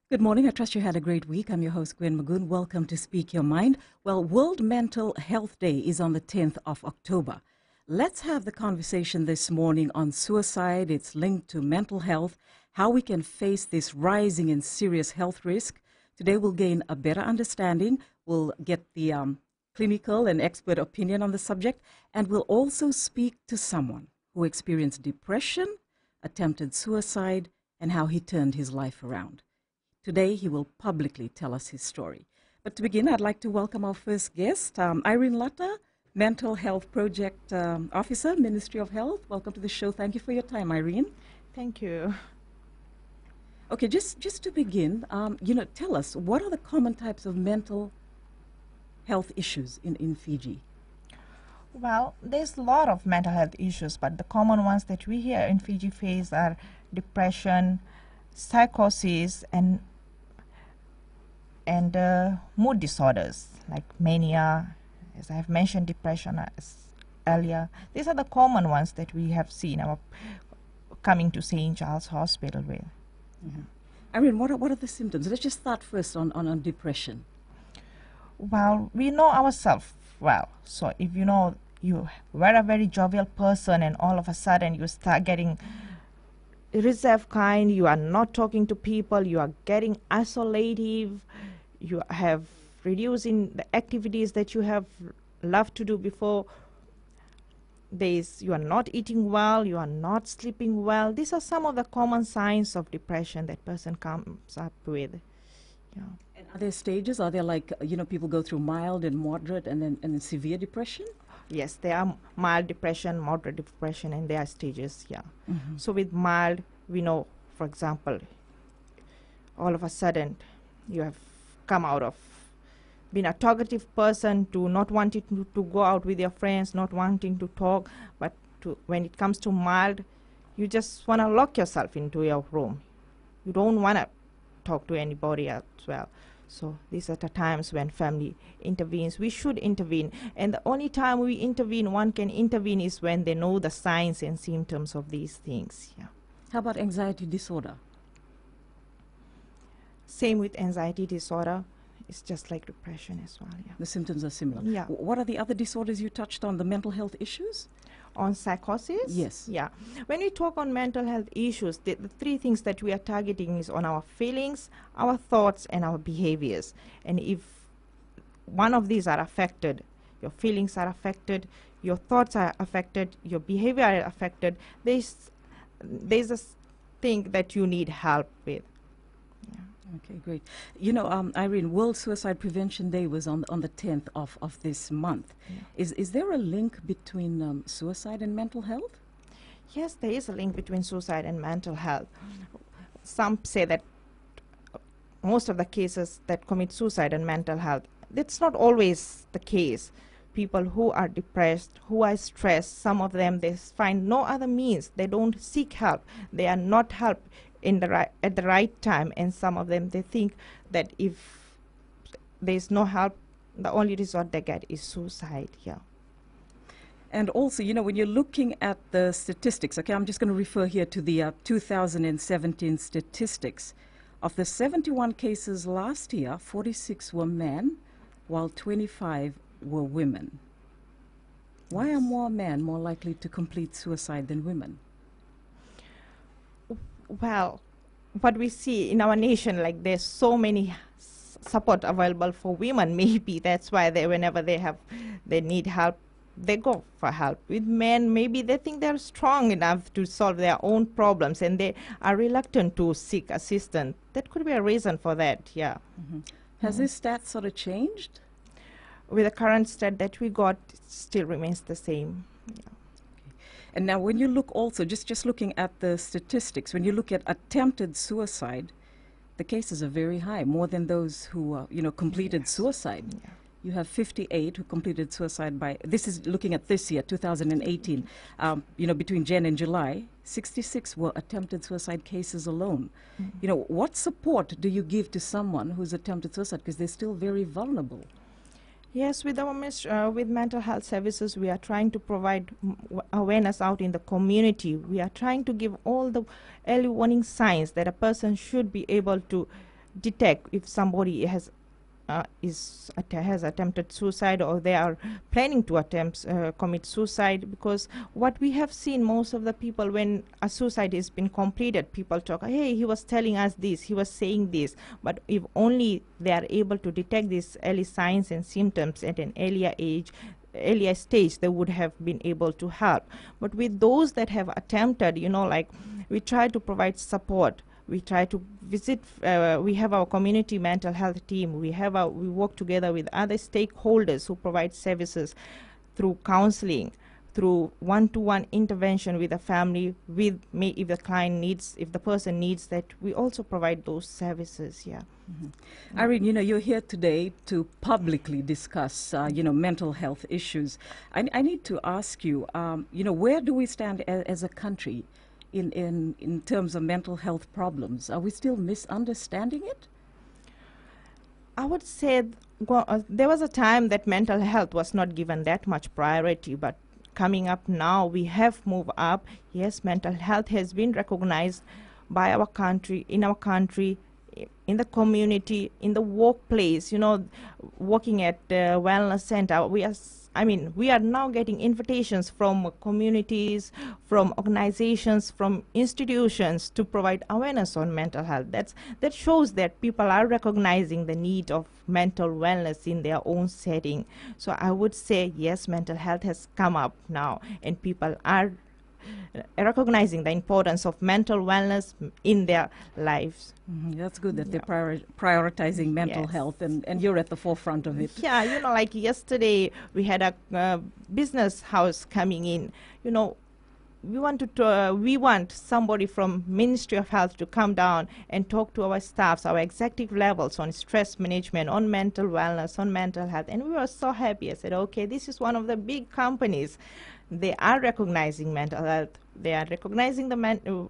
Good morning. I trust you had a great week. I'm your host, Gwen Magoon. Welcome to Speak Your Mind. Well, World Mental Health Day is on the 10th of October. Let's have the conversation this morning on suicide, its link to mental health, how we can face this rising and serious health risk. Today, we'll gain a better understanding. We'll get the clinical and expert opinion on the subject, and we'll also speak to someone who experienced depression, attempted suicide, and how he turned his life around. Today, he will publicly tell us his story. But to begin, I'd like to welcome our first guest, Irene Latta, Mental Health Project Officer, Ministry of Health. Welcome to the show. Thank you for your time, Irene. Thank you. Okay, just to begin, tell us, what are the common types of mental health issues in Fiji? Well, there's a lot of mental health issues, but the common ones that we here in Fiji face are depression, psychosis, and mood disorders like mania, as I have mentioned, depression earlier. These are the common ones that we have seen coming to St. Charles Hospital with. Mm-hmm. Irene, what are the symptoms? Let's just start first on depression. Well, we know ourselves well. So if you know you were a very jovial person and all of a sudden you start getting reserved kind, you are not talking to people, you are getting isolative, you have reducing the activities that you have loved to do before. You are not eating well, you are not sleeping well. These are some of the common signs of depression that person comes up with. Yeah. And are there stages? Are there people go through mild and moderate and then severe depression? Yes, there are mild depression, moderate depression, and there are stages, yeah. Mm-hmm. So with mild, we know, for example, all of a sudden you have come out of being a talkative person to not wanting to go out with your friends, not wanting to talk, but when it comes to mild, you just want to lock yourself into your room. You don't want to talk to anybody as well. So these are the times when family intervenes. We should intervene. And the only time we intervene, one can intervene, is when they know the signs and symptoms of these things. Yeah. How about anxiety disorder? Same with anxiety disorder. It's just like depression as well. Yeah. The symptoms are similar. Yeah. What are the other disorders you touched on, the mental health issues? On psychosis? Yes. Yeah. When we talk on mental health issues, the three things that we are targeting is on our feelings, our thoughts, and our behaviors. And if one of these are affected, your feelings are affected, your thoughts are affected, your behavior are affected, there's a thing that you need help with. Yeah. Okay, great. Irene, World Suicide Prevention Day was on the 10th of this month. Yeah. Is there a link between suicide and mental health? Yes, there is a link between suicide and mental health. Some say that most of the cases that commit suicide and mental health, that's not always the case. People who are depressed, who are stressed, some of them, they find no other means. They don't seek help. They are not helped at the right time, and some of them, they think that if there's no help, the only resort they get is suicide. Yeah. And also, when you're looking at the statistics, okay, I'm just going to refer here to the 2017 statistics. Of the 71 cases last year, 46 were men, while 25 were women. Why are more men more likely to complete suicide than women? Well, what we see in our nation, like there's so many support available for women. Maybe that's why whenever they need help, they go for help. With men, maybe they think they're strong enough to solve their own problems and they are reluctant to seek assistance. That could be a reason for that. Yeah. Mm-hmm. Has this stat sort of changed? With the current stat that we got, it still remains the same. Yeah. And now when you look also, just looking at the statistics, when you look at attempted suicide, the cases are very high, more than those who, completed Yes. suicide. Yeah. You have 58 who completed suicide this is looking at this year, 2018, between Jan and July, 66 were attempted suicide cases alone. Mm-hmm. What support do you give to someone who's attempted suicide? Because they're still very vulnerable. Yes, with with mental health services, we are trying to provide awareness out in the community. We are trying to give all the early warning signs that a person should be able to detect if somebody has attempted suicide, or they are planning to commit suicide. Because what we have seen, most of the people, when a suicide has been completed, people talk, hey, he was telling us this, he was saying this. But if only they are able to detect these early signs and symptoms at an earlier stage, they would have been able to help. But with those that have attempted, like, we try to provide support. We try to visit, we have our community mental health team. We work together with other stakeholders who provide services through counseling, through one-to-one intervention with the family, if the person needs that, we also provide those services, yeah. Mm-hmm. Irene, you're here today to publicly discuss, mental health issues. I need to ask you, where do we stand as a country in terms of mental health problems? Are we still misunderstanding it? I would say there was a time that mental health was not given that much priority, but coming up now, we have moved up. Yes, mental health has been recognized by our country, in the community, in the workplace. Working at the wellness center, we are now getting invitations from communities, from organizations, from institutions to provide awareness on mental health. That shows that people are recognizing the need of mental wellness in their own setting. So I would say, yes, mental health has come up now, and people are recognizing the importance of mental wellness in their lives. Mm-hmm. That's good that they're prioritizing mental health, and you're at the forefront of it. Yeah, like yesterday we had a business house coming in. We want somebody from Ministry of Health to come down and talk to our staffs, our executive levels, on stress management, on mental wellness, on mental health. And we were so happy. I said, okay, this is one of the big companies. They are recognizing mental health. They are recognizing the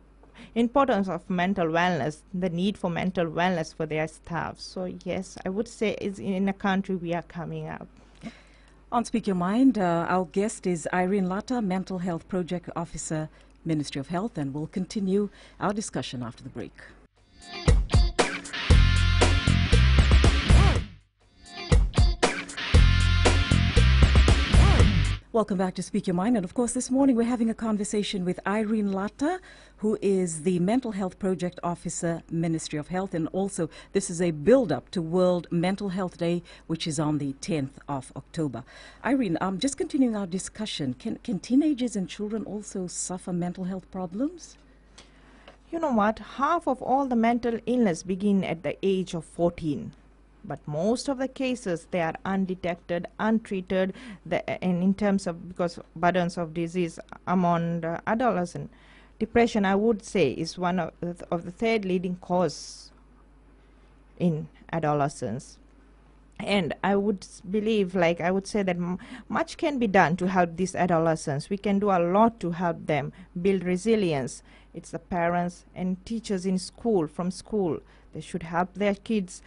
importance of mental wellness, the need for mental wellness for their staff. So yes, I would say in a country we are coming up. On Speak Your Mind, our guest is Irene Latta, Mental Health Project Officer, Ministry of Health, and we'll continue our discussion after the break. Welcome back to Speak Your Mind. And of course, this morning we're having a conversation with Irene Latta, who is the Mental Health Project Officer, Ministry of Health. And also, this is a build-up to World Mental Health Day, which is on the 10th of October. Irene, just continuing our discussion, can teenagers and children also suffer mental health problems? You know what? Half of all the mental illness begin at the age of 14. But most of the cases, they are undetected, untreated, and in terms of, because burdens of disease among the adolescent. Depression, I would say, is one of the third leading cause in adolescence. And I would believe, I would say that much can be done to help these adolescents. We can do a lot to help them build resilience. It's the parents and teachers in school, from school. They should help their kids,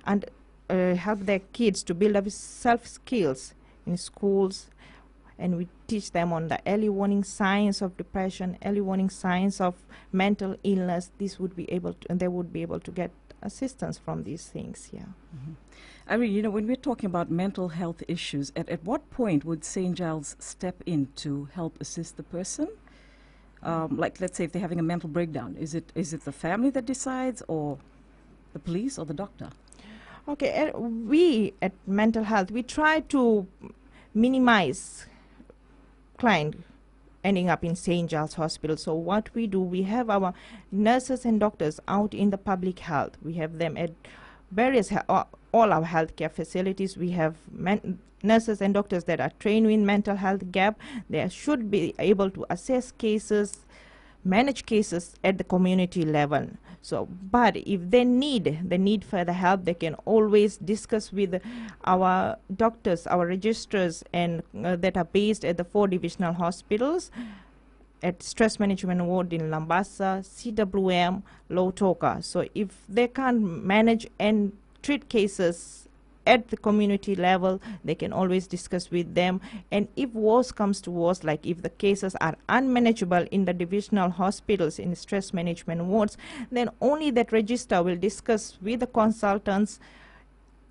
help their kids to build up self-skills in schools, and we teach them on the early warning signs of depression, early warning signs of mental illness. They would be able to get assistance from these things. Yeah. Mm-hmm. Irene, when we're talking about mental health issues, at what point would St. Giles step in to help assist the person? Let's say if they're having a mental breakdown, is it the family that decides, or the police, or the doctor? Okay, we at Mental Health, we try to minimize client ending up in St. Giles Hospital. So what we do, we have our nurses and doctors out in the public health. We have them at various, all our healthcare facilities. We have nurses and doctors that are trained in mental health gap. They should be able to assess cases, manage cases at the community level. So, but if they need further help, they can always discuss with our doctors, our registrars, and that are based at the 4 divisional hospitals, at Stress Management Ward in Lambasa, CWM, Lautoka. So if they can't manage and treat cases at the community level, they can always discuss with them. And if worse comes to worse, like if the cases are unmanageable in the divisional hospitals, in stress management wards, then only that register will discuss with the consultants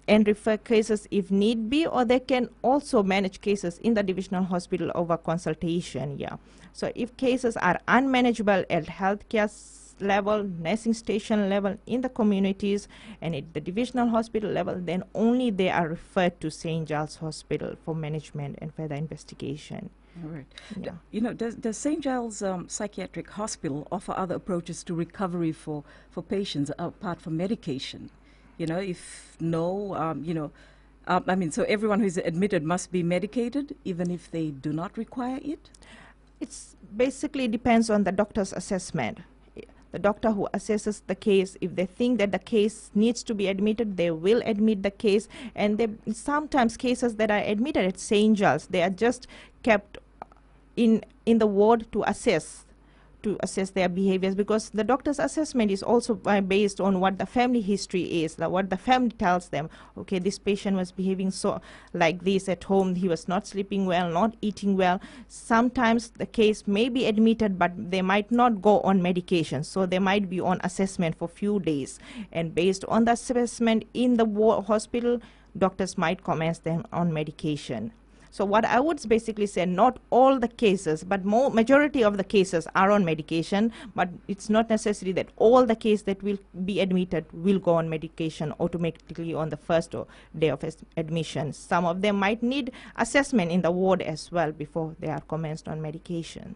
and refer cases if need be, or they can also manage cases in the divisional hospital over consultation. Yeah. So if cases are unmanageable at healthcare level, nursing station level, in the communities, and at the divisional hospital level, then only they are referred to St. Giles Hospital for management and further investigation. All right. Yeah. You know, does St. Giles Psychiatric Hospital offer other approaches to recovery for patients apart from medication? You know, if no, I mean, so everyone who's admitted must be medicated, even if they do not require it? It's basically depends on the doctor's assessment. The doctor who assesses the case, if they think that the case needs to be admitted, they will admit the case. And sometimes cases that are admitted at St. Giles, they are just kept in the ward to assess their behaviors, because the doctor's assessment is also based on what the family history is, what the family tells them. Okay, this patient was behaving so like this at home, he was not sleeping well, not eating well. Sometimes the case may be admitted, but they might not go on medication, so they might be on assessment for few days, and based on the assessment in the hospital, doctors might commence them on medication. So what I would basically say, not all the cases, but majority of the cases are on medication, but it's not necessary that all the cases that will be admitted will go on medication automatically on the first day of admission. Some of them might need assessment in the ward as well before they are commenced on medication.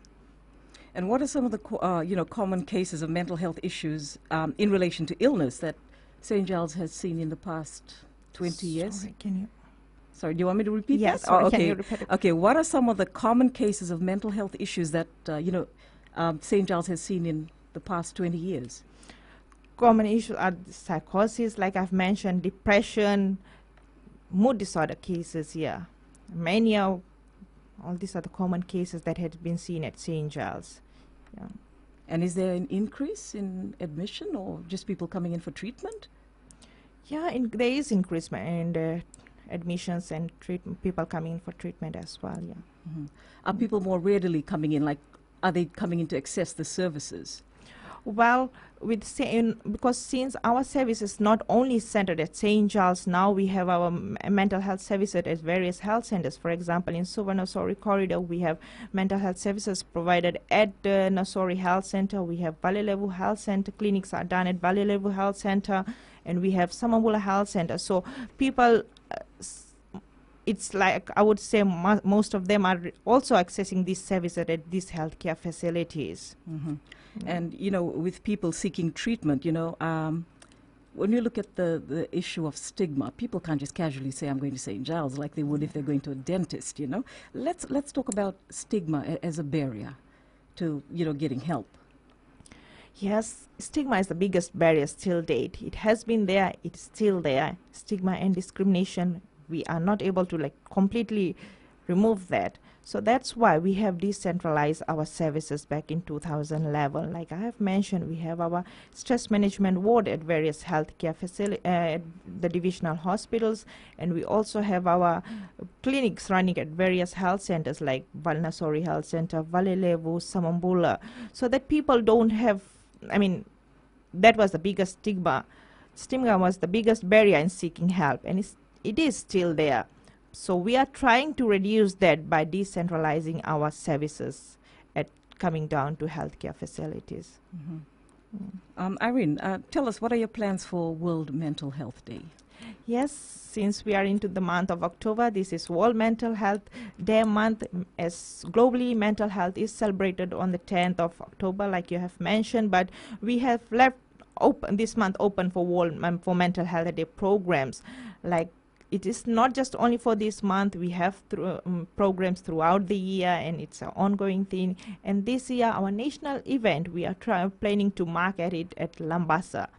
And what are some of the common cases of mental health issues in relation to illness that St. Giles has seen in the past 20 years? Sorry, can you? Sorry, do you want me to repeat yes, that? Sorry, okay. Can you repeat it? Okay, what are some of the common cases of mental health issues that, St. Giles has seen in the past 20 years? Common issues are psychosis, like I've mentioned, depression, mood disorder cases, yeah. Mania, all these are the common cases that had been seen at St. Giles. Yeah. And is there an increase in admission or just people coming in for treatment? Yeah, there is increase in admissions and people coming in for treatment as well, yeah. Mm-hmm. Are people more readily coming in, like, are they coming in to access the services? Well, because since our service is not only centered at St. Giles, now we have our mental health services at various health centers. For example, in Suvarnasori corridor, we have mental health services provided at the Nasori Health Center. We have Balelevu Health Center. Clinics are done at Balelevu Health Center, and we have Samambula Health Center. So people, it's like, I would say most of them are also accessing these services at these healthcare facilities. Mm-hmm. And, with people seeking treatment, when you look at the issue of stigma, people can't just casually say, I'm going to St. Giles, like they would if they're going to a dentist, Let's talk about stigma as a barrier to, getting help. Yes, stigma is the biggest barrier still date. It has been there, it's still there. Stigma and discrimination, we are not able to completely remove that. So that's why we have decentralized our services back in 2011. Like I have mentioned, we have our stress management ward at various healthcare facilities, the divisional hospitals, and we also have our clinics running at various health centers like Valnasori Health Center, Valelevu, Samambula, so that people don't have, that was the biggest stigma. Stigma was the biggest barrier in seeking help, and it is still there. So we are trying to reduce that by decentralizing our services at coming down to healthcare facilities. Mm-hmm. Irene, tell us, what are your plans for World Mental Health Day? Yes, since we are into the month of October, this is World Mental Health Day month, as globally mental health is celebrated on the 10th of October, like you have mentioned, but we have left this month open for for Mental Health Day programs. Like, it is not just only for this month. We have programs throughout the year, and it's an ongoing thing. And this year, our national event, we are planning to mark it at Lambasa,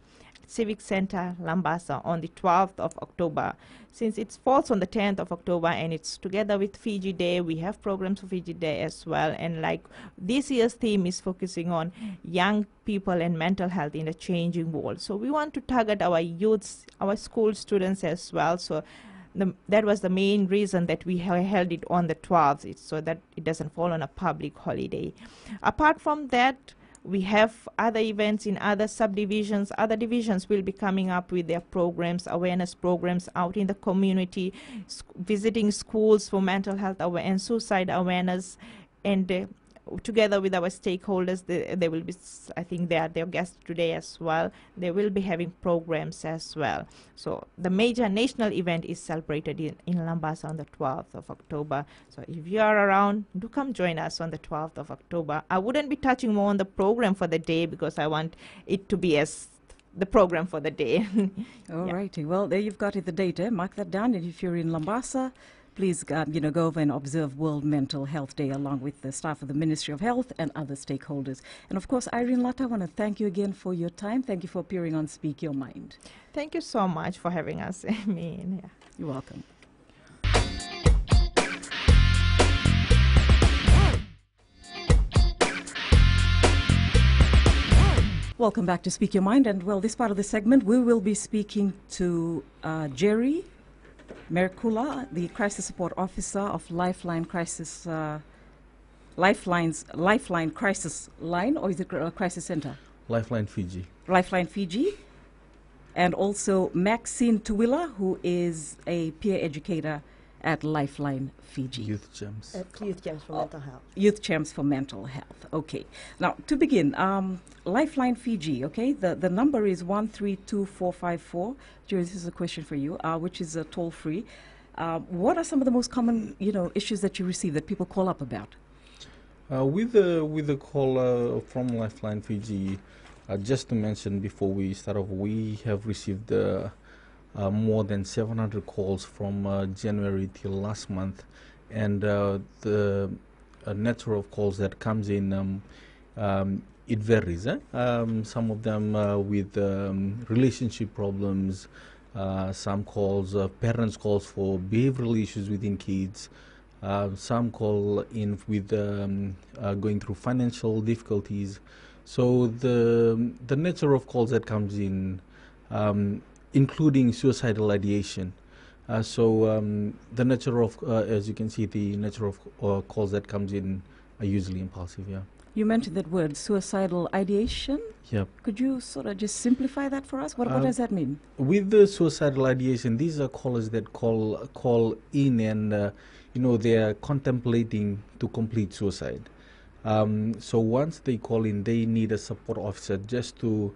Civic Center, Lambasa, on the 12th of October. Since it falls on the 10th of October and it's together with Fiji Day, we have programs for Fiji Day as well. And like this year's theme is focusing on young people and mental health in a changing world. So we want to target our youths, our school students as well. So that was the main reason that we held it on the 12th, so that it doesn't fall on a public holiday. Apart from that, we have other events in other subdivisions. Other divisions will be coming up with their programs, awareness programs out in the community, visiting schools for mental health and suicide awareness, and together with our stakeholders, they will be, I think they are their guests today as well. They will be having programs as well. So the major national event is celebrated in Lambasa on the 12th of October. So if you are around, do come join us on the 12th of October. I wouldn't be touching more on the program for the day because I want it to be as the program for the day. All righty. Well, there you've got it, the data. Mark that down. And if you're in Lambasa, please go over and observe World Mental Health Day along with the staff of the Ministry of Health and other stakeholders. And of course, Irene Latta, I want to thank you again for your time. Thank you for appearing on Speak Your Mind. Thank you so much for having us. You're welcome. Welcome back to Speak Your Mind. And well, this part of the segment, we will be speaking to Jerry Merkula, the Crisis Support Officer of Lifeline Crisis Line, or is it a crisis center? Lifeline Fiji. Lifeline Fiji. And also Maxine Tuwila, who is a peer educator at Lifeline Fiji. Youth Gems. Youth Gems for Mental Health. Youth Gems for Mental Health. Okay. Now, to begin, Lifeline Fiji, okay, the number is 132454. Jerry, this is a question for you, which is toll-free. What are some of the most common, issues that you receive that people call up about? With the call from Lifeline Fiji, just to mention before we start off, we have received more than 700 calls from January till last month, and the nature of calls that comes in, it varies. Some of them with relationship problems, some calls, parents calls for behavioral issues within kids, some call in with going through financial difficulties. So the nature of calls that comes in, including suicidal ideation. The nature of, as you can see, the nature of calls that comes in are usually impulsive, yeah. You mentioned that word, suicidal ideation. Yep. Could you sort of just simplify that for us? What does that mean? With the suicidal ideation, these are callers that call in and, they are contemplating to complete suicide. So once they call in, they need a support officer just to,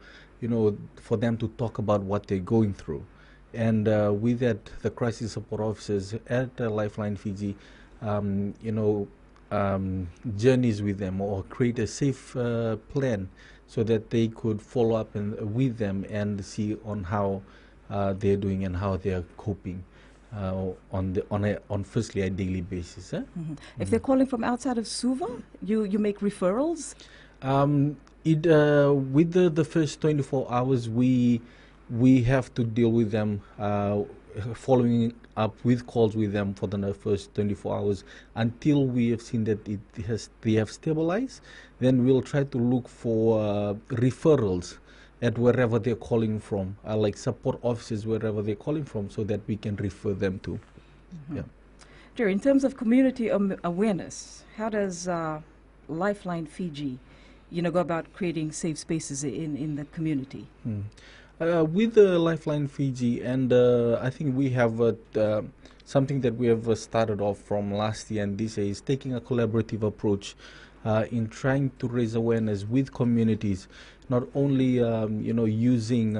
for them to talk about what they're going through. And with that, the crisis support officers at Lifeline Fiji, journeys with them or create a safe plan so that they could follow up with them and see on how they're doing and how they're coping on firstly a daily basis. If they're calling from outside of Suva, you make referrals? With the first 24 hours, we have to deal with them, following up with calls with them for the first 24 hours until we have seen that they have stabilized. Then we'll try to look for referrals at wherever they're calling from, like support offices wherever they're calling from, so that we can refer them to. Yeah. Jerry, in terms of community awareness, how does Lifeline Fiji, go about creating safe spaces in the community? With Lifeline Fiji, and I think we have something that we have started off from last year and this year is taking a collaborative approach in trying to raise awareness with communities, not only using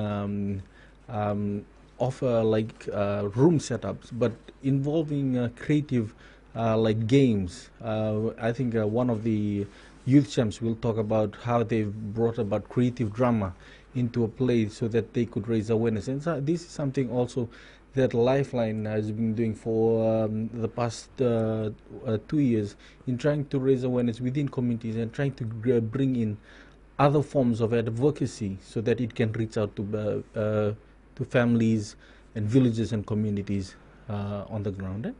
offer like room setups, but involving creative like games. I think one of the youth champs will talk about how they've brought about creative drama into a play so that they could raise awareness. And so this is something also that Lifeline has been doing for the past 2 years in trying to raise awareness within communities and trying to bring in other forms of advocacy so that it can reach out to families and villages and communities on the ground.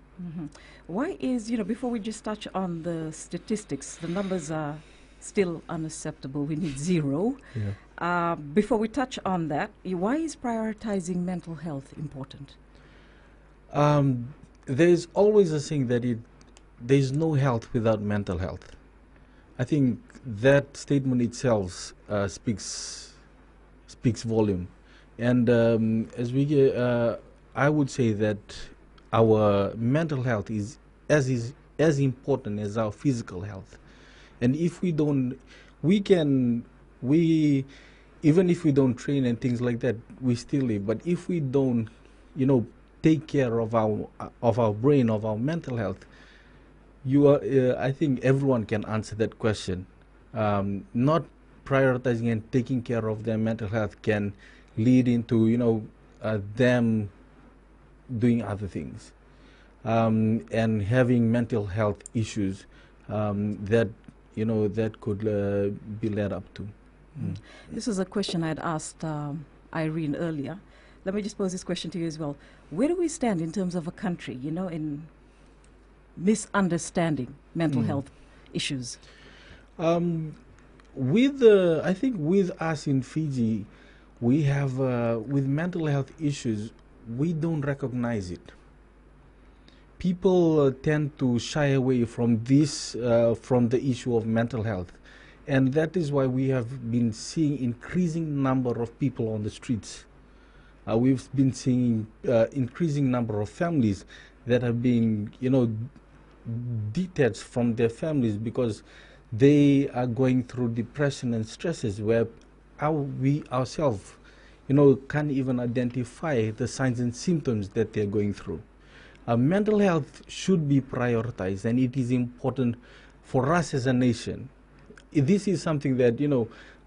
Why is, before we just touch on the statistics, the numbers are still unacceptable. We need zero. Yeah. Before we touch on that, why is prioritizing mental health important? There's always a saying that there's no health without mental health. I think that statement itself speaks volume. And I would say that our mental health is as important as our physical health. And if we don't, we even if we don't train and things like that, we still live. But if we don't, take care of our brain, of our mental health, I think everyone can answer that question. Not prioritizing and taking care of their mental health can lead into them doing other things, and having mental health issues that could be led up to. This is a question I'd asked Irene earlier. Let me just pose this question to you as well. Where do we stand in terms of a country, in misunderstanding mental health issues? I think with us in Fiji, we have, with mental health issues, we don't recognize it. People tend to shy away from this, from the issue of mental health. And that is why we have been seeing increasing number of people on the streets. We've been seeing increasing number of families that are being, detached from their families because they are going through depression and stresses where we ourselves, can't even identify the signs and symptoms that they're going through. Mental health should be prioritized, and it is important for us as a nation. This is something that,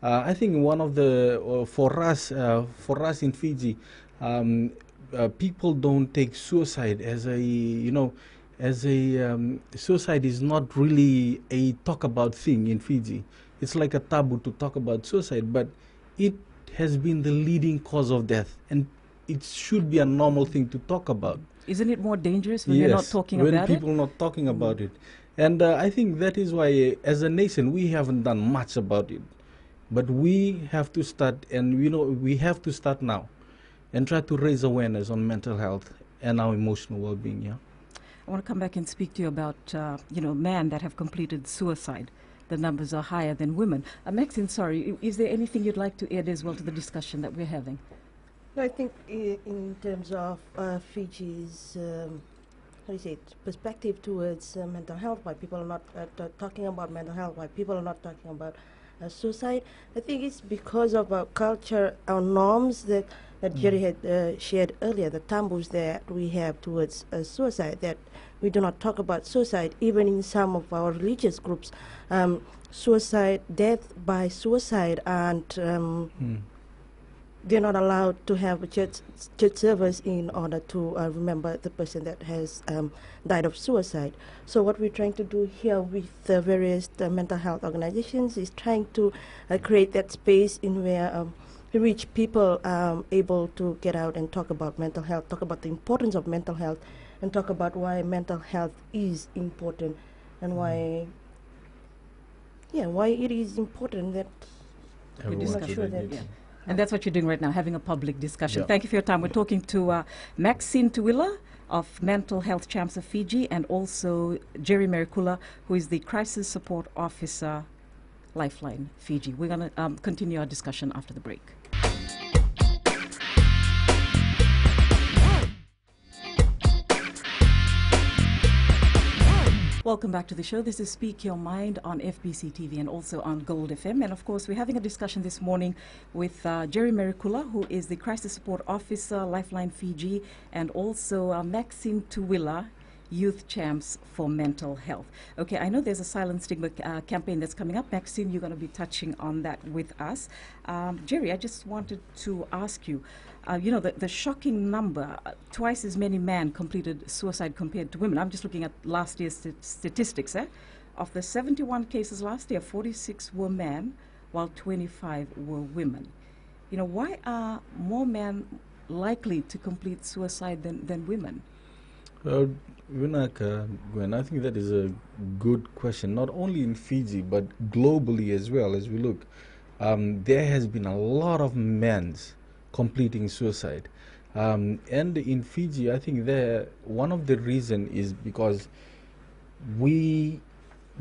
I think one of the, for us in Fiji, people don't take suicide as suicide is not really a talk about thing in Fiji. It's like a taboo to talk about suicide, but it has been the leading cause of death, and it should be a normal thing to talk about. Isn't it more dangerous when you're not talking about it? When people are not talking about it. And I think that is why, as a nation, we haven't done much about it. But we have to start, and we have to start now and try to raise awareness on mental health and our emotional well-being. Yeah. I want to come back and speak to you about, men that have completed suicide. The numbers are higher than women. Maxine, sorry, is there anything you'd like to add as well to the discussion that we're having? I think in terms of Fiji's perspective towards mental health, why people are not talking about mental health, why people are not talking about suicide, I think it's because of our culture, our norms that Jerry had shared earlier, the taboos that we have towards suicide, that we do not talk about suicide. Even in some of our religious groups, suicide, death by suicide, and they're not allowed to have a church service in order to remember the person that has died of suicide. So what we're trying to do here with the various mental health organizations is trying to create that space in where rich people are able to get out and talk about mental health, talk about the importance of mental health, and talk about why mental health is important and why it is important that we discuss sure that, And that's what you're doing right now, having a public discussion. Yeah. Thank you for your time. We're talking to Maxine Tuwila of Mental Health Champs of Fiji, and also Jerry Merikula, who is the Crisis Support Officer, Lifeline Fiji. We're going to continue our discussion after the break. Welcome back to the show. This is Speak Your Mind on FBC TV and also on Gold FM. And of course, we're having a discussion this morning with Jerry Merikula, who is the Crisis Support Officer, Lifeline Fiji, and also Maxine Tuwila, Youth Champs for Mental Health. Okay, I know there's a Silent Stigma campaign that's coming up. Maxine, you're going to be touching on that with us. Jerry, I just wanted to ask you, the shocking number, twice as many men completed suicide compared to women. I'm just looking at last year's statistics. Of the 71 cases last year, 46 were men, while 25 were women. Why are more men likely to complete suicide than women? Gwen, I think that is a good question, not only in Fiji, but globally as well. As we look, there has been a lot of men completing suicide. And in Fiji, I think one of the reason is because we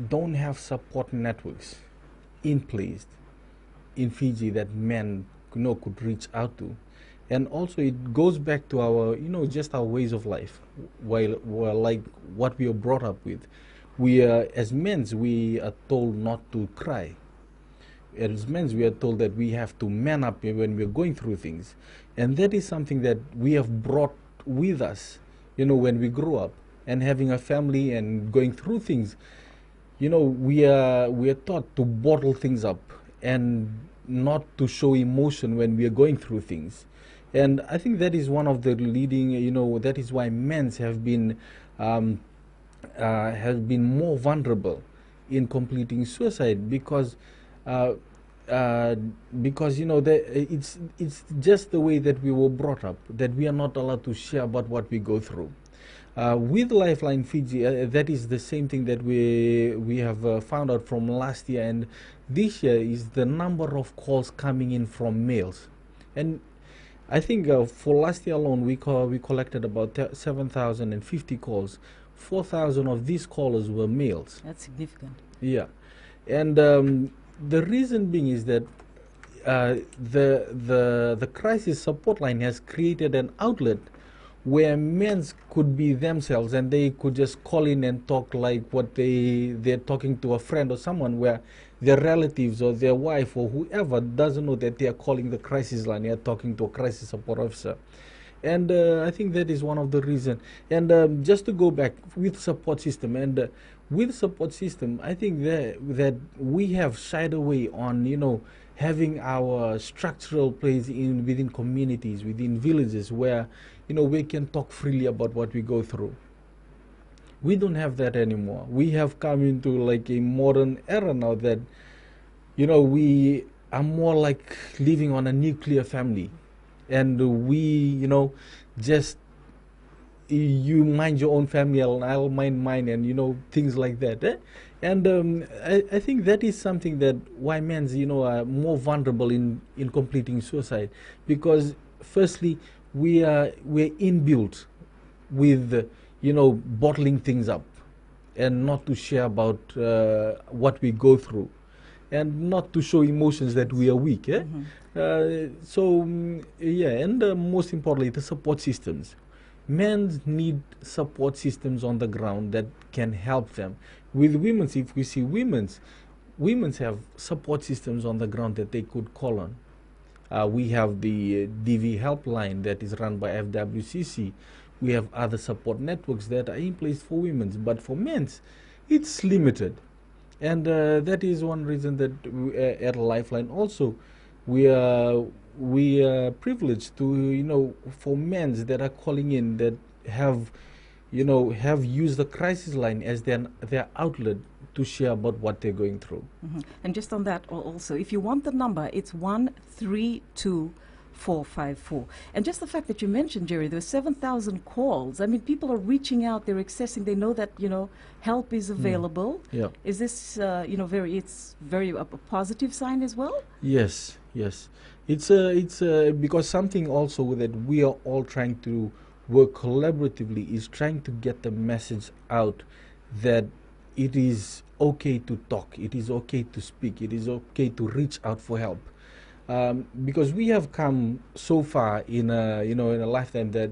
don't have support networks in place in Fiji that men could reach out to. And also it goes back to our just our ways of life, while like what we are brought up with. We as men, we are told not to cry. As men, we are told that we have to man up when we're going through things, and that is something that we have brought with us when we grow up and having a family and going through things. We are taught to bottle things up and not to show emotion when we are going through things. And I think that is one of the leading, that is why men have been more vulnerable in completing suicide, because it's just the way that we were brought up, that we are not allowed to share about what we go through. With Lifeline Fiji, that is the same thing that we have found out from last year and this year, is the number of calls coming in from males. And I think for last year alone, we collected about 7,050 calls. 4,000 of these callers were males. That's significant. Yeah, and the reason being is that the crisis support line has created an outlet where men could be themselves and they could just call in and talk like what they're talking to a friend or someone, where their relatives or their wife or whoever doesn't know that they are calling the crisis line. They are talking to a crisis support officer. And I think that is one of the reasons. And just to go back with support system, and with support system, I think that we have shied away on, having our structural place within communities, within villages, where, we can talk freely about what we go through. We don't have that anymore. We have come into like a modern era now that, we are more like living on a nuclear family. And we, just you mind your own family, and I'll mind mine, and things like that. And I think that is something that why men, are more vulnerable in completing suicide, because firstly we're inbuilt with bottling things up and not to share about what we go through, and not to show emotions that we are weak. And most importantly, the support systems. Men need support systems on the ground that can help them. With women, if we see women have support systems on the ground that they could call on. We have the DV helpline that is run by FWCC. We have other support networks that are in place for women, but for men, it's limited. And that is one reason that at Lifeline also, we are privileged to, for men that are calling in that have used the crisis line as their outlet to share about what they're going through. And just on that also, if you want the number, it's 132454. And just the fact that you mentioned, Jerry, there were 7,000 calls. I mean, people are reaching out, they're accessing, they know that, help is available. Yeah. Is this, it's very a positive sign as well? Yes. It's because something also that we are all trying to work collaboratively is trying to get the message out that it is okay to talk, it is okay to speak, it is okay to reach out for help. Because we have come so far in a lifetime that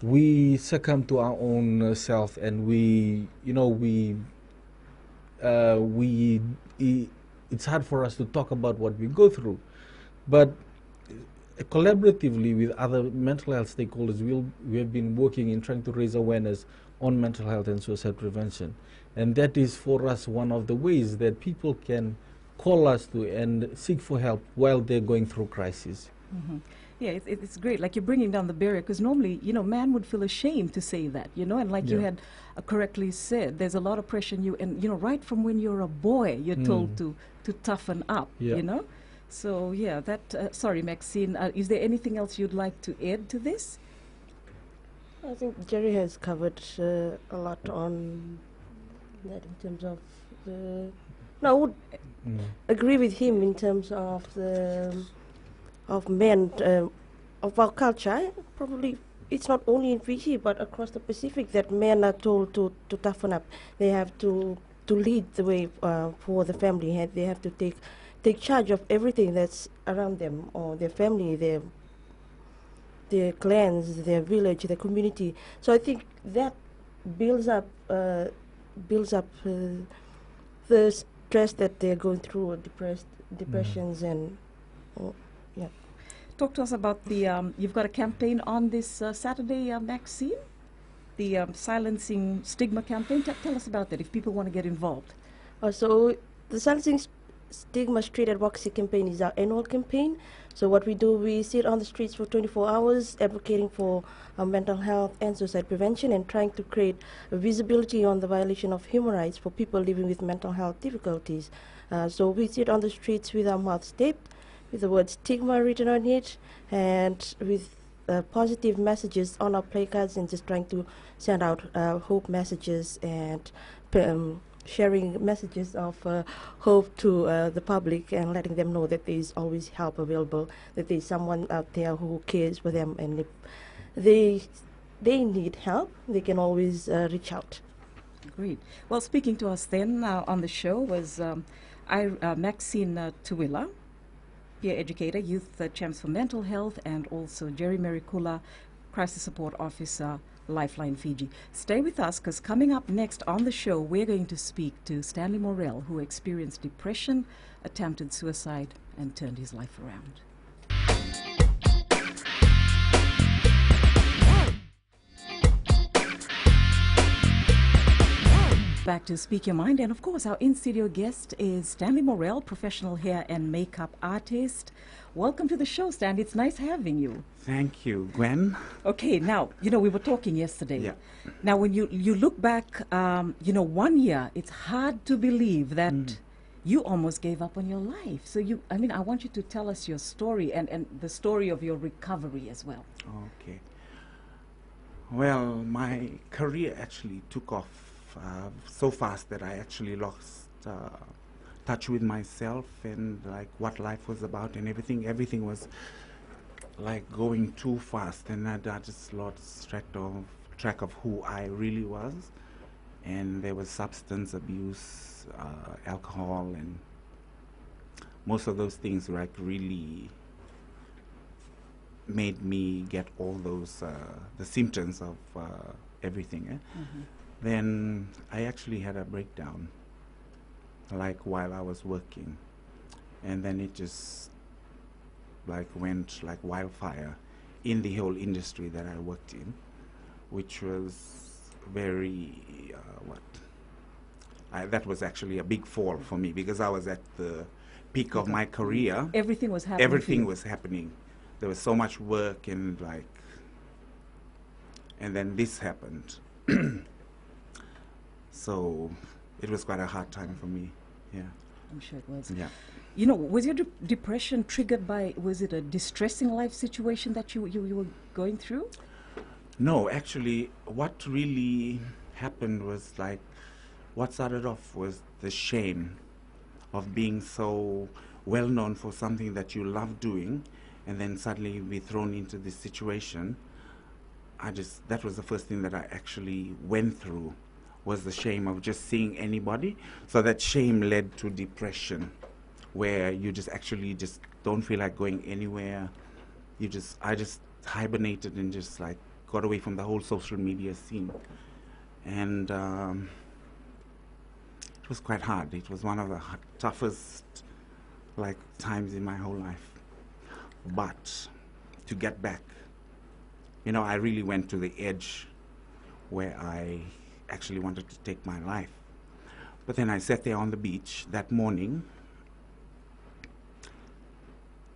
we succumb to our own self, and it's hard for us to talk about what we go through. But collaboratively with other mental health stakeholders, we have been working in trying to raise awareness on mental health and suicide prevention. And that is for us one of the ways that people can call us to and seek for help while they're going through crisis. Yeah, it's great. Like, you're bringing down the barrier, because normally, man would feel ashamed to say that, and like you had correctly said, there's a lot of pressure on you, and right from when you're a boy, you're told to toughen up, So yeah, that. Sorry, Maxine. Is there anything else you'd like to add to this? I think Jerry has covered a lot on that in terms of the. No, I would agree with him in terms of the of men of our culture, probably it's not only in Fiji but across the Pacific, that men are told to toughen up. They have to lead the way for the family. They have to take charge of everything that's around them, or their family, their clans, their village, their community. So I think that builds up the stress that they're going through, or depressions, and yeah. Talk to us about the, you've got a campaign on this Saturday, Maxine, the Silencing Stigma campaign. Tell us about that if people want to get involved. So the Silencing Stigma Street Advocacy campaign is our annual campaign. So what we do, we sit on the streets for 24 hours advocating for mental health and suicide prevention, and trying to create visibility on the violation of human rights for people living with mental health difficulties. So we sit on the streets with our mouths taped, with the word stigma written on it, and with positive messages on our placards, and just trying to send out hope messages, and sharing messages of hope to the public, and letting them know that there is always help available, that there is someone out there who cares for them, and if they need help, they can always reach out. Great. Well, speaking to us then on the show was Maxine Tuwila, peer educator, Youth Champs for Mental Health, and also Jerry Merikula, Crisis Support Officer, Lifeline Fiji. Stay with us, because coming up next on the show, we're going to speak to Stanley Morell, who experienced depression, attempted suicide, and turned his life around. Back to Speak Your Mind, and of course our in-studio guest is Stanley Morell, professional hair and makeup artist. Welcome to the show, Stanley. It's nice having you. Thank you, Gwen. Okay, now, we were talking yesterday. Yeah. Now, when you look back, 1 year, it's hard to believe that you almost gave up on your life. So I want you to tell us your story, and the story of your recovery as well. Okay. Well, my career actually took off so fast that I actually lost touch with myself, and like what life was about, and everything was like going too fast, and I just lost track of who I really was. And there was substance abuse, alcohol, and most of those things like really made me get all those the symptoms of everything. Mm-hmm. Then I actually had a breakdown, like while I was working, and then it just like went like wildfire in the whole industry that I worked in, which was very that was actually a big fall for me, because I was at the peak of my career. Everything was happening. Everything was happening. There was so much work, and then this happened. So it was quite a hard time for me. Yeah. I'm sure it was. Yeah. Was your depression triggered by, was it a distressing life situation that you were going through? No, actually, what really happened was like, what started off was the shame of being so well known for something that you love doing, and then suddenly be thrown into this situation. That was the first thing that I actually went through, was the shame of just seeing anybody. So that shame led to depression, where you just actually just don't feel like going anywhere. I just hibernated and just like got away from the whole social media scene. And it was quite hard. It was one of the toughest like times in my whole life. But to get back, I really went to the edge where I actually wanted to take my life. But then I sat there on the beach that morning.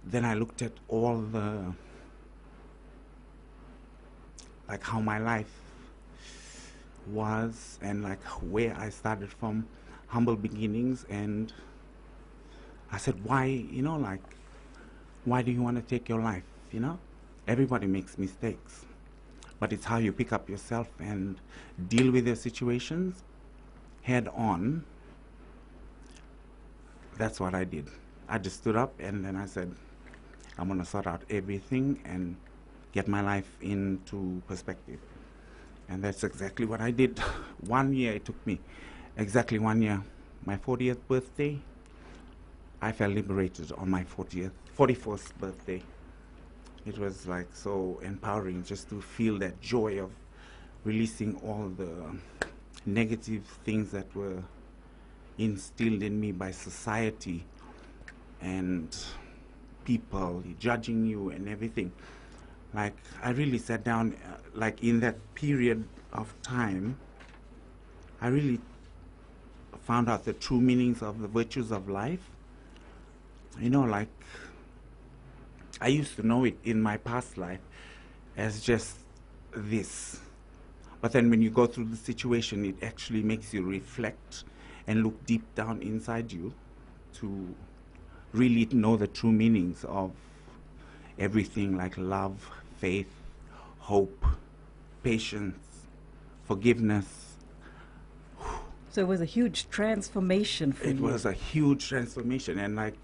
Then I looked at all the, like how my life was, and like where I started from, humble beginnings. And I said, why do you want to take your life? Everybody makes mistakes, but it's how you pick up yourself and deal with your situations head on. That's what I did. I just stood up, and then I said, I'm going to sort out everything and get my life into perspective. And that's exactly what I did. 1 year, it took me exactly 1 year. My 40th birthday, I felt liberated on my 41st birthday. It was like so empowering just to feel that joy of releasing all the negative things that were instilled in me by society and people judging you and everything. Like, I really sat down, like in that period of time, I really found out the true meanings of the virtues of life. You know, like, I used to know it in my past life as just this. But then when you go through the situation, it actually makes you reflect and look deep down inside you to really know the true meanings of everything, like love, faith, hope, patience, forgiveness. So it was a huge transformation for you. It was a huge transformation, and like,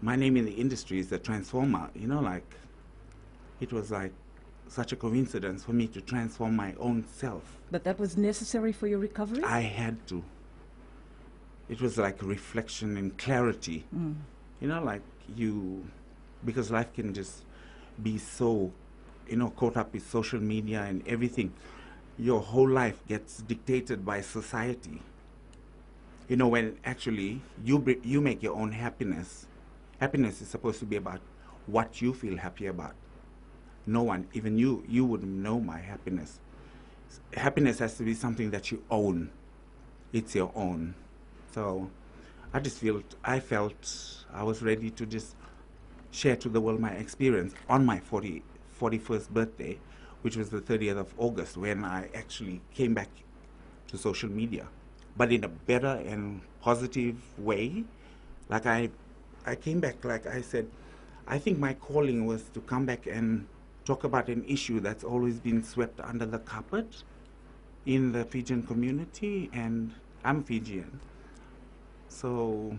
my name in the industry is the transformer, you know, like, it was like such a coincidence for me to transform my own self. But that was necessary for your recovery? I had to. It was like reflection and clarity. You know, like because life can just be so, you know, caught up with social media and everything. Your whole life gets dictated by society. You know, when actually you make your own happiness. Happiness is supposed to be about what you feel happy about. No one, even you wouldn't know my happiness. Happiness has to be something that you own. It's your own. So I felt I was ready to just share to the world my experience on my 41st birthday, which was the 30th of August, when I actually came back to social media, but in a better and positive way. Like, I came back, like I said, I think my calling was to come back and talk about an issue that's always been swept under the carpet in the Fijian community, and I'm Fijian. So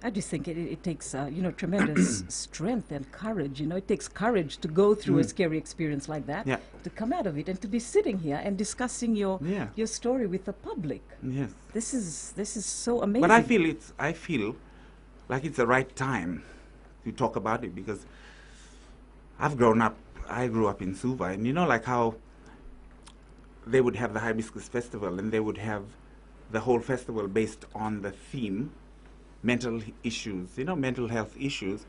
I just think it takes, tremendous strength and courage. You know, it takes courage to go through a scary experience like that, Yeah. to come out of it, and to be sitting here and discussing your story with the public. yes. This is so amazing. But I feel like it's the right time to talk about it, because I grew up in Suva, and you know, like how they would have the Hibiscus Festival, and they would have the whole festival based on the theme, mental issues, you know, mental health issues.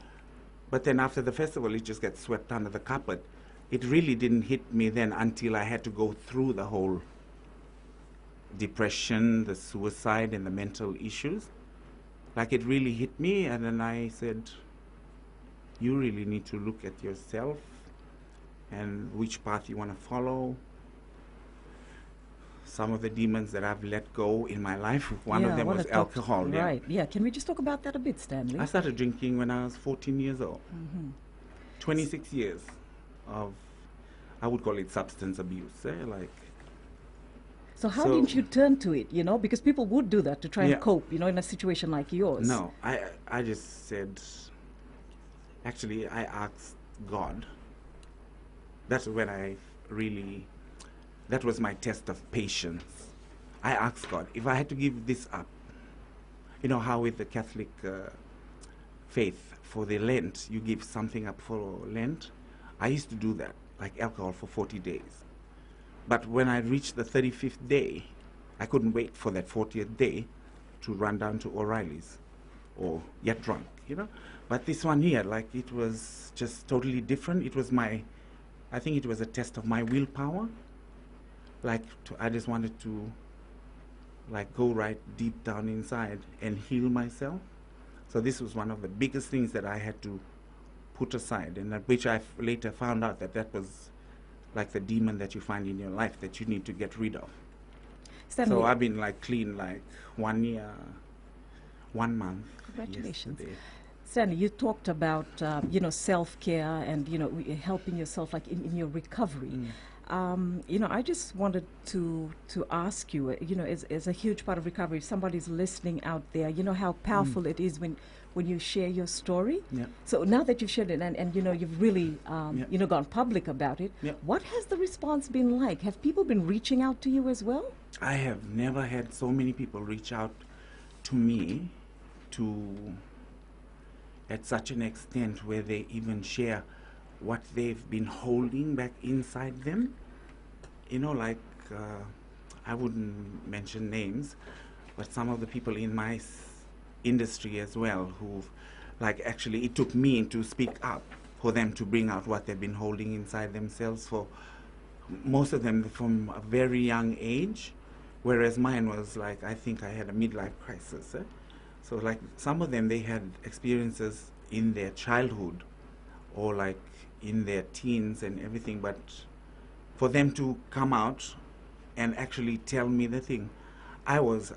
But then after the festival, it just gets swept under the carpet. It really didn't hit me then until I had to go through the whole depression, the suicide, and the mental issues. Like, it really hit me, and then I said, you really need to look at yourself and which path you want to follow. Some of the demons that I've let go in my life, one of them was alcohol. Right, yeah. Can we just talk about that a bit, Stanley? I started drinking when I was 14 years old. 26 years of, I would call it substance abuse. So how didn't you turn to it, you know? Because people would do that to try Yeah. and cope, you know, in a situation like yours. No, I just said, actually, I asked God. That's when that was my test of patience. I asked God, if I had to give this up, you know how with the Catholic faith, for the Lent, you give something up for Lent? I used to do that, like alcohol for 40 days. But when I reached the 35th day, I couldn't wait for that 40th day to run down to O'Reilly's or get drunk, you know? But this one here, like, it was just totally different. It was I think it was a test of my willpower. Like, I just wanted to, like, go right deep down inside and heal myself. So this was one of the biggest things that I had to put aside, and which I later found out that was like the demon that you find in your life that you need to get rid of. Stanley, So I've been like clean like 1 year, 1 month. Congratulations. Yesterday. Stanley, you talked about self-care and helping yourself like in your recovery. I just wanted to ask you, as a huge part of recovery, if somebody's listening out there, you know how powerful it is when you share your story. Yeah. So now that you've shared it and you've really gone public about it, Yeah. what has the response been like? Have people been reaching out to you as well? I have never had so many people reach out to me at such an extent where they even share what they've been holding back inside them. I wouldn't mention names, but some of the people in my industry as well who've, actually it took me to speak up for them to bring out what they've been holding inside themselves for most of them from a very young age, whereas mine was I think I had a midlife crisis. So some of them, they had experiences in their childhood or in their teens and everything, but for them to come out and actually tell me the thing, I was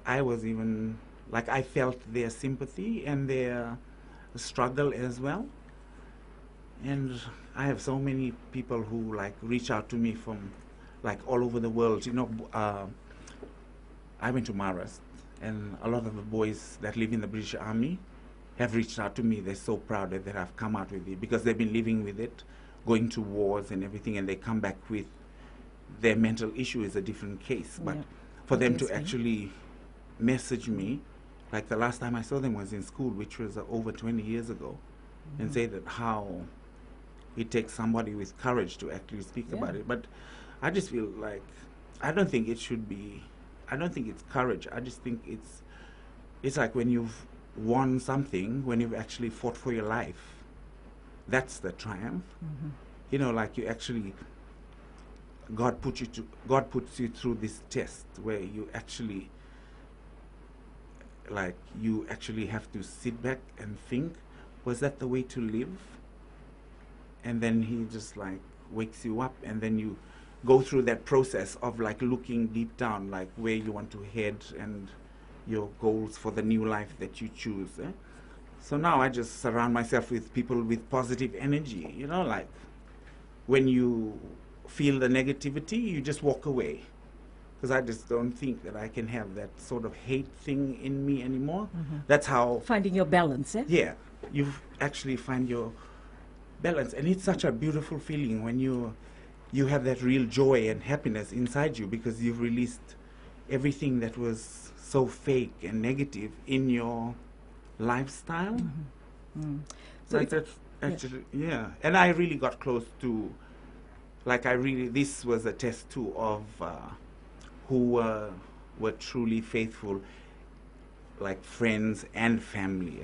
even I felt their sympathy and their struggle as well. And I have so many people who reach out to me from all over the world. I went to Marist, and a lot of the boys that live in the British Army have reached out to me. They're so proud that I've come out with it because they've been living with it, going to wars and everything, and they come back with their mental issue is a different case. But for them to actually message me, the last time I saw them was in school, which was over 20 years ago, and say that how it takes somebody with courage to actually speak about it. But I just feel I don't think it should be, I don't think it's courage. I just think it's like when you've won something, when you've actually fought for your life, that's the triumph. You actually, God puts you through this test where you actually you actually have to sit back and think, was that the way to live? And then he just wakes you up, and then you go through that process of looking deep down, where you want to head and your goals for the new life that you choose. So now I just surround myself with people with positive energy. When you feel the negativity, you just walk away, because I just don't think that I can have that sort of hate thing in me anymore. That's how finding your balance. Yeah, you actually find your balance, and it's such a beautiful feeling when you have that real joy and happiness inside you, because you've released everything that was so fake and negative in your lifestyle. So that's actually, and I really got close to, this was a test too of who were truly faithful, friends and family.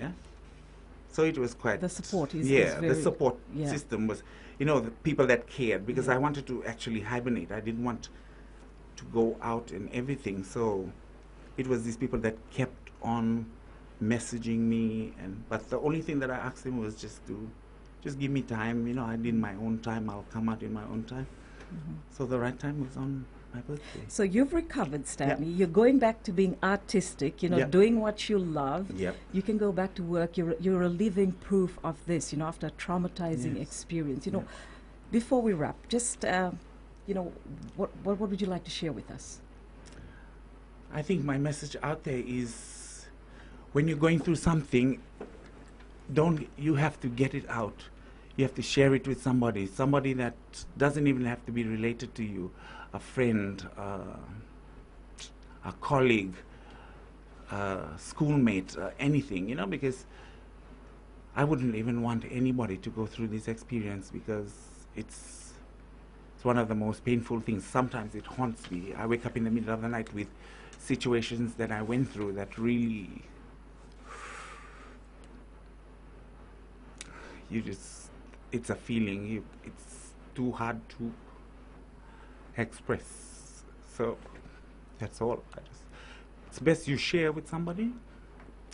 So it was quite... The support is the support system was, the people that cared, because I wanted to actually hibernate. I didn't want to go out and everything. So it was these people that kept on messaging me. But the only thing that I asked them was just give me time. I need my own time. I'll come out in my own time. So the right time was on my birthday. So you've recovered, Stanley. You're going back to being artistic, doing what you love. You can go back to work. You're a living proof of this, after a traumatizing experience. Before we wrap, just, what would you like to share with us? I think my message out there is, when you're going through something, you have to get it out. You have to share it with somebody that doesn't even have to be related to you, a friend, a colleague, a schoolmate, anything, because I wouldn't even want anybody to go through this experience, because it's one of the most painful things. Sometimes it haunts me. I wake up in the middle of the night with situations that I went through that really, it's a feeling, it's too hard to express. So that's all. It's best you share with somebody,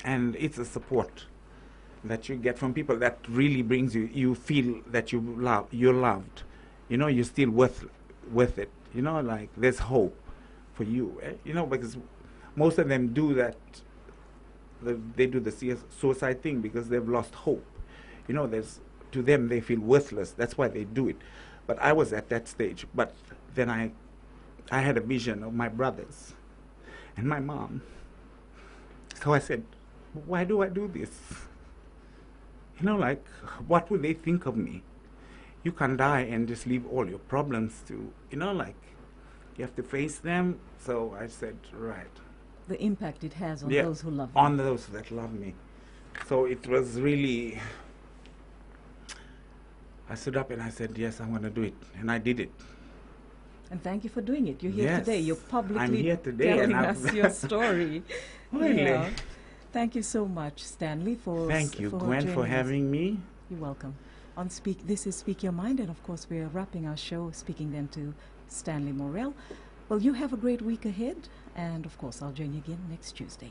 and it's a support that you get from people that really brings you feel that you're loved. You're still worth it. There's hope for you. Because most of them do that they do the suicide thing because they've lost hope. You know, to them they feel worthless. That's why they do it. But I was at that stage. But then I had a vision of my brothers and my mom. So I said, why do I do this? You know, like, what would they think of me? You can die and just leave all your problems to, you know, like, you have to face them. So I said, right. The impact it has on Yeah, those who love you. on those that love me. So it was really, I stood up and I said, yes, I'm going to do it. And I did it. And thank you for doing it. You're here Yes, today. You're publicly I'm here today telling and us your story. Really? Yeah. Thank you so much, Stanley, for Thank you, Gwen, for joining us. having me. You're welcome. This is Speak Your Mind, and of course we're wrapping our show speaking then to Stanley Morel. Well, you have a great week ahead, and of course I'll join you again next Tuesday.